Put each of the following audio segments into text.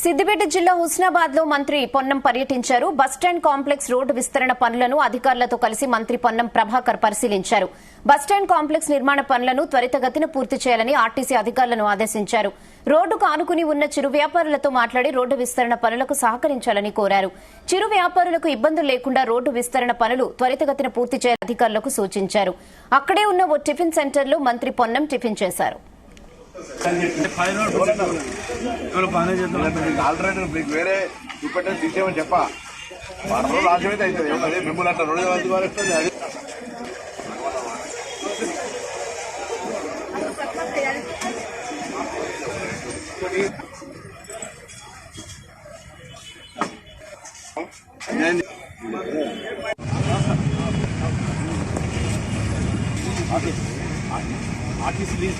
సిద్దిపేట జిల్లా హుస్నాబాద్ లో మంత్రి పొన్నం పర్యటించారు. బస్టాండ్ కాంప్లెక్స్ రోడ్డు విస్తరణ పనులను అధికారులతో కలిసి మంత్రి పొన్నం ప్రభాకర్ పరిశీలించారు. బస్టాండ్ కాంప్లెక్స్ నిర్మాణ పనులను త్వరితగతిన పూర్తి చేయాలని ఆర్టీసీ అధికారులను ఆదేశించారు. రోడ్డుకు ఆనుకుని ఉన్న చిరు వ్యాపారులతో మాట్లాడి రోడ్డు విస్తరణ పనులకు సహకరించాలని కోరారు. చిరు వ్యాపారులకు ఇబ్బందులు లేకుండా రోడ్డు విస్తరణ పనులు త్వరితగతిన పూర్తి చేయాలని అధికారులకు సూచించారు. అక్కడే ఉన్న ఓ టిఫిన్ సెంటర్లో మంత్రి పొన్నం టిఫిన్ చేశారు. ఆల్టర్నేటివ్ మీకు వేరే చూపెట్టే తీసేమని చెప్ప వారం రోజులు ఆశమైతే అవుతుంది మిమ్మల్ని అట్లా 2 వస్తుంది అది ఆర్టీసీ లీజ్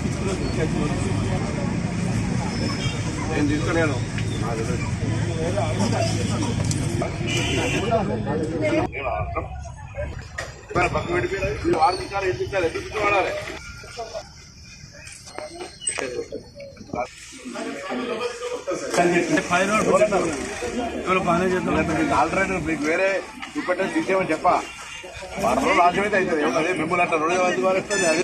నేను తీసుకున్నాను పక్క పెట్టిపోయినా వాడిస్తారు ఎత్తిస్తారు ఎత్తుకు వాడాలి. ఆల్టర్నేటివ్ మీకు వేరే చూపెట్టే తీసేమని చెప్ప వారం రోజులు ఆశమైతే అవుతుంది మిమ్మల్ని అట్లా 2 వస్తుంది అది